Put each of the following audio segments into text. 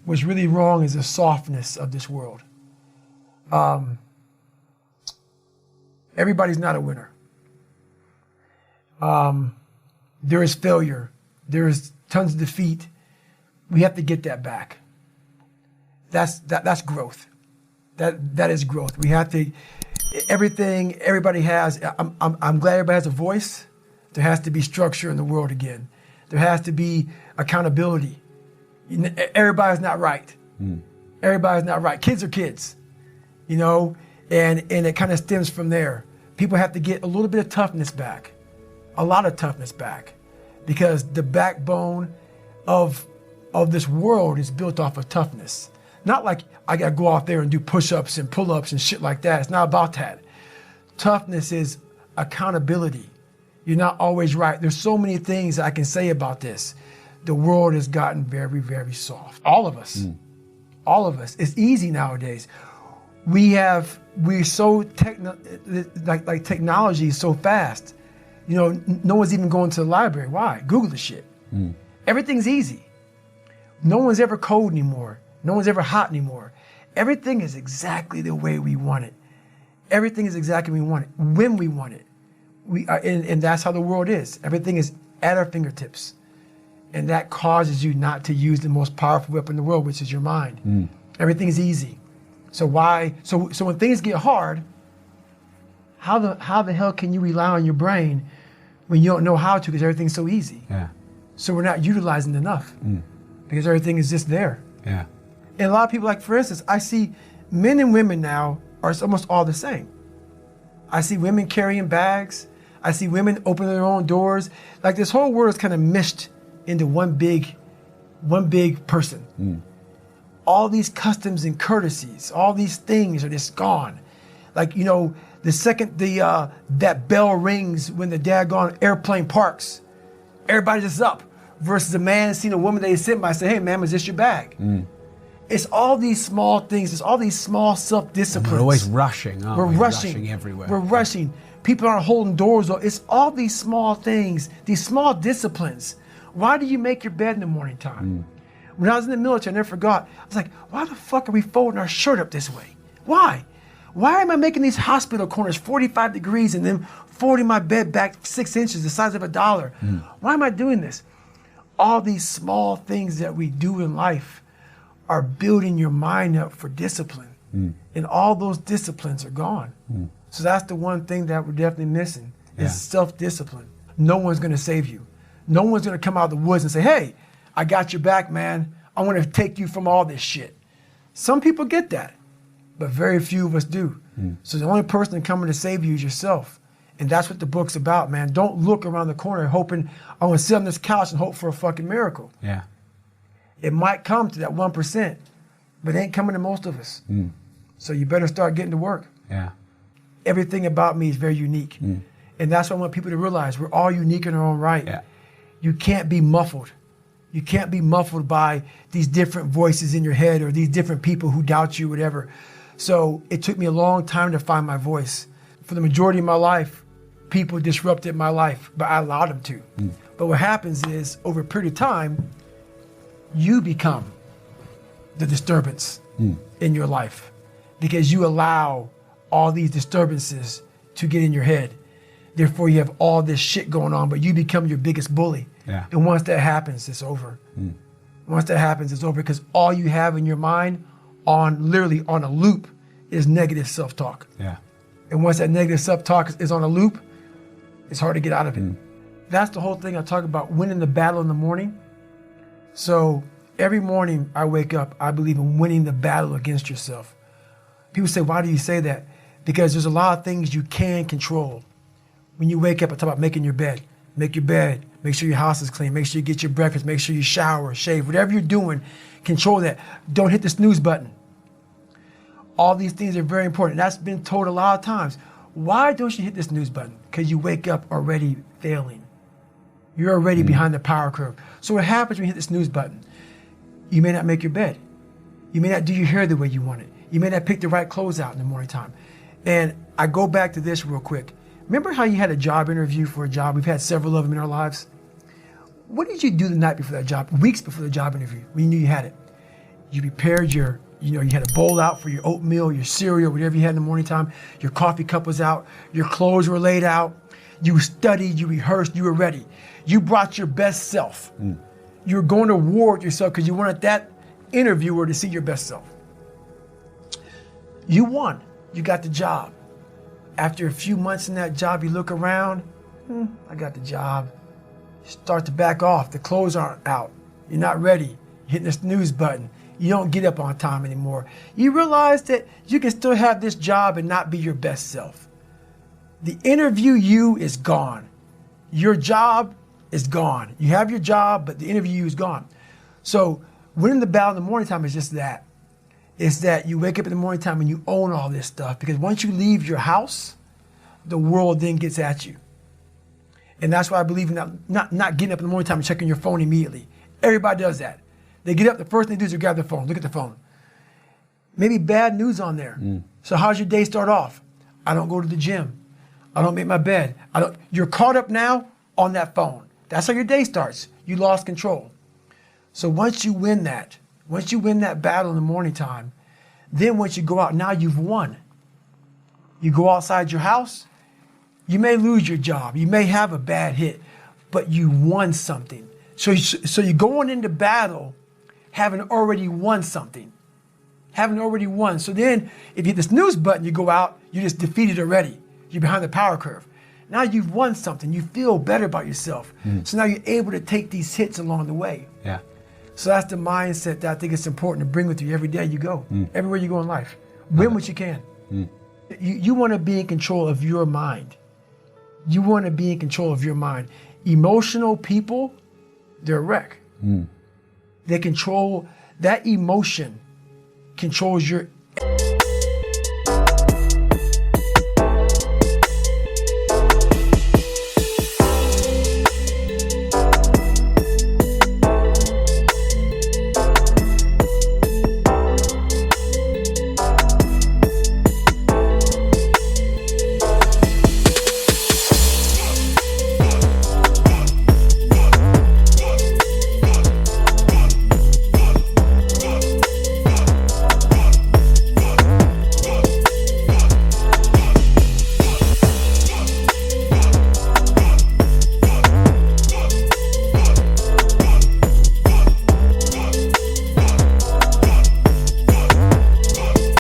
what's really wrong is the softness of this world. Everybody's not a winner. There is failure. There is tons of defeat. We have to get that back. That's growth. That is growth. We have to, everything everybody has, I'm glad everybody has a voice. There has to be structure in the world again. There has to be accountability. Everybody's not right. Everybody's not right. Kids are kids, you know, and it kind of stems from there. People have to get a little bit of toughness back, a lot of toughness back, because the backbone of this world is built off of toughness. Not like I got to go out there and do push-ups and pull-ups and shit like that. It's not about that. Toughness is accountability. You're not always right. There's so many things I can say about this. The world has gotten very, very soft. All of us. All of us. It's easy nowadays. We're so like technology is so fast. You know, no one's even going to the library. Why? Google the shit. Everything's easy. No one's ever cold anymore. No one's ever hot anymore. Everything is exactly the way we want it. Everything is exactly what we want it, when we want it. And that's how the world is. Everything is at our fingertips. And that causes you not to use the most powerful weapon in the world, which is your mind. Everything is easy. So when things get hard, how the hell can you rely on your brain when you don't know how to, because everything's so easy? So we're not utilizing it enough because everything is just there. And a lot of people, like for instance, I see men and women now are almost all the same. I see women carrying bags. I see women opening their own doors. Like this whole world is kind of meshed into one big person. All these customs and courtesies, all these things are just gone. Like, you know, the second that bell rings when the daggone airplane parks, everybody's just up. Versus a man seeing a woman that he's sitting by say, hey ma'am, is this your bag? It's all these small things. It's all these small self-disciplines. We're always rushing, aren't we? We're rushing everywhere. We're rushing. People aren't holding doors. It's all these small things, these small disciplines. Why do you make your bed in the morning time? When I was in the military, I never forgot. I was like, why the fuck are we folding our shirt up this way? Why? Why am I making these hospital corners 45 degrees and then folding my bed back 6 inches, the size of $1? Why am I doing this? All these small things that we do in life are building your mind up for discipline. And all those disciplines are gone. So that's the one thing that we're definitely missing is self-discipline. No one's gonna save you. No one's gonna come out of the woods and say, hey, I got your back, man. I wanna take you from all this shit. Some people get that, but very few of us do. So the only person coming to save you is yourself. And that's what the book's about, man. Don't look around the corner hoping, I wanna sit on this couch and hope for a fucking miracle. It might come to that 1%, but it ain't coming to most of us. So you better start getting to work. Everything about me is very unique. And that's what I want people to realize. We're all unique in our own right. You can't be muffled. You can't be muffled by these different voices in your head or these different people who doubt you, whatever. So it took me a long time to find my voice. For the majority of my life, people disrupted my life, but I allowed them to. But what happens is, over a period of time, you become the disturbance in your life because you allow all these disturbances to get in your head. Therefore, you have all this shit going on, but you become your biggest bully. And once that happens, it's over. Once that happens, it's over because all you have in your mind literally on a loop is negative self-talk. And once that negative self-talk is on a loop, it's hard to get out of it. That's the whole thing I talk about, winning the battle in the morning. So every morning I wake up, I believe in winning the battle against yourself. People say, why do you say that? Because there's a lot of things you can control. When you wake up, I talk about making your bed. Make your bed, make sure your house is clean, make sure you get your breakfast, make sure you shower, shave, whatever you're doing, control that. Don't hit the snooze button. All these things are very important. That's been told a lot of times. Why don't you hit the snooze button? Because you wake up already failing. You're already behind the power curve. So what happens when you hit the snooze button? You may not make your bed. You may not do your hair the way you want it. You may not pick the right clothes out in the morning time. And I go back to this real quick. Remember how you had a job interview for a job? We've had several of them in our lives. What did you do the night before that job, weeks before the job interview, when you knew you had it? You prepared your, you had a bowl out for your oatmeal, your cereal, whatever you had in the morning time. Your coffee cup was out. Your clothes were laid out. You studied, you rehearsed, you were ready. You brought your best self. You were going to war with yourself because you wanted that interviewer to see your best self. You won. You got the job. After a few months in that job, you look around, I got the job. You start to back off. The clothes aren't out. You're not ready. You're hitting the snooze button. You don't get up on time anymore. You realize that you can still have this job and not be your best self. The interview you is gone. Your job is gone. You have your job, but the interview you is gone. So winning the battle in the morning time is just that. It's that you wake up in the morning time and you own all this stuff, because once you leave your house, the world then gets at you. And that's why I believe in not getting up in the morning time and checking your phone immediately. Everybody does that. They get up, the first thing they do is grab their phone, look at the phone. Maybe bad news on there. So how's your day start off? I don't go to the gym. I don't make my bed. You're caught up now on that phone. That's how your day starts. You lost control. So once you win that battle in the morning time, then once you go out, now you've won. You go outside your house, you may lose your job, you may have a bad hit, but you won something. So you're going into battle having already won something. Having already won. So then if you hit the snooze button, you go out, you're just defeated already. You're behind the power curve. Now you've won something. You feel better about yourself. So now you're able to take these hits along the way. Yeah. So that's the mindset that I think it's important to bring with you every day you go, everywhere you go in life. Win what you can. You want to be in control of your mind. You want to be in control of your mind. Emotional people, they're a wreck. They control, that emotion controls your.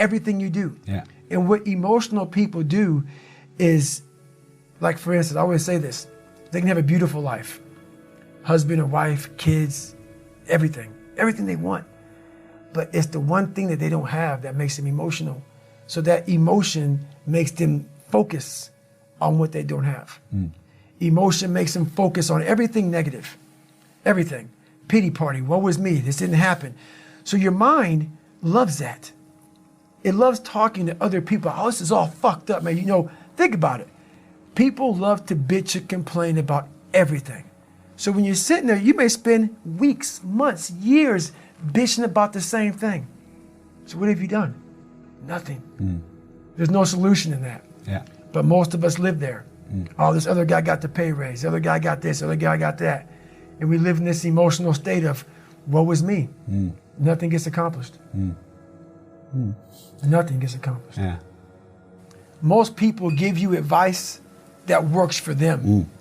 Everything you do. Yeah. And what emotional people do is, like for instance, I always say this, they can have a beautiful life. Husband or wife, kids, everything they want. But it's the one thing that they don't have that makes them emotional. So that emotion makes them focus on what they don't have. Emotion makes them focus on everything negative. Everything. Pity party, woe was me, this didn't happen. So your mind loves that. It loves talking to other people. Oh, this is all fucked up, man. Think about it. People love to bitch and complain about everything. So when you're sitting there, you may spend weeks, months, years bitching about the same thing. So what have you done? Nothing. There's no solution in that. Yeah. But most of us live there. Oh, this other guy got the pay raise. The other guy got this. The other guy got that. And we live in this emotional state of, woe was me. Nothing gets accomplished. Nothing gets accomplished. Yeah. Most people give you advice that works for them,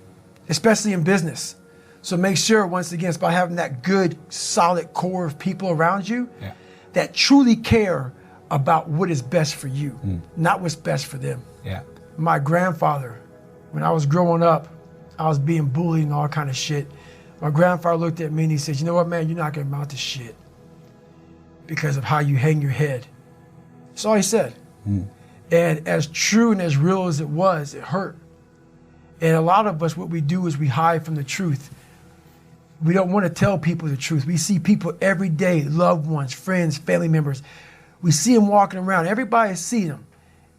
especially in business. So make sure, once again, it's about having that good, solid core of people around you that truly care about what is best for you, not what's best for them. Yeah. My grandfather, when I was growing up, I was being bullied and all kind of shit. My grandfather looked at me and he said, you know what, man, you're not going to amount to shit because of how you hang your head. That's all he said. And as true and as real as it was, it hurt. And a lot of us, what we do is we hide from the truth. We don't want to tell people the truth. We see people every day, loved ones, friends, family members. We see them walking around. Everybody sees them.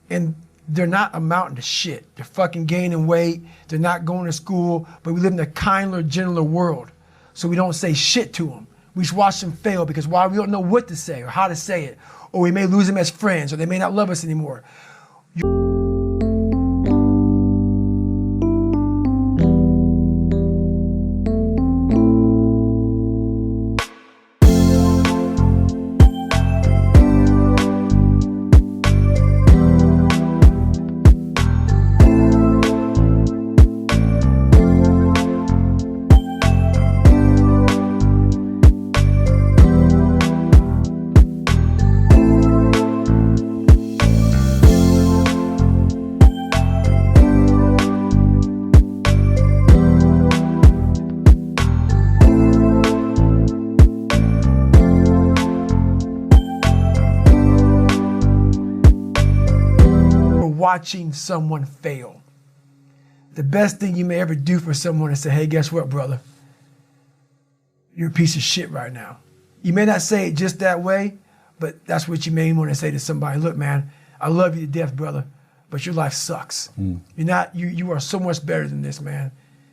And they're not amounting to shit. They're fucking gaining weight. They're not going to school. But we live in a kinder, gentler world. So we don't say shit to them. We just watch them fail because why? We don't know what to say or how to say it. Or we may lose them as friends, or they may not love us anymore. watching someone fail. The best thing you may ever do for someone is say, hey, guess what, brother? You're a piece of shit right now. You may not say it just that way, but that's what you may want to say to somebody. Look, man, I love you to death, brother, but your life sucks. You are so much better than this, man.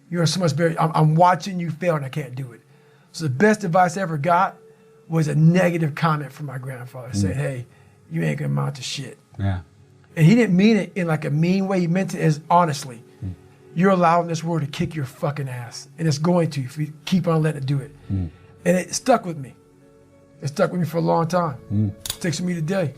You are so much better. I'm watching you fail and I can't do it. So the best advice I ever got was a negative comment from my grandfather saying, hey, you ain't gonna amount to shit. Yeah. And he didn't mean it in like a mean way. He meant it as honestly. You're allowing this world to kick your fucking ass. And it's going to if you keep on letting it do it. And it stuck with me. It stuck with me for a long time. It sticks with me today.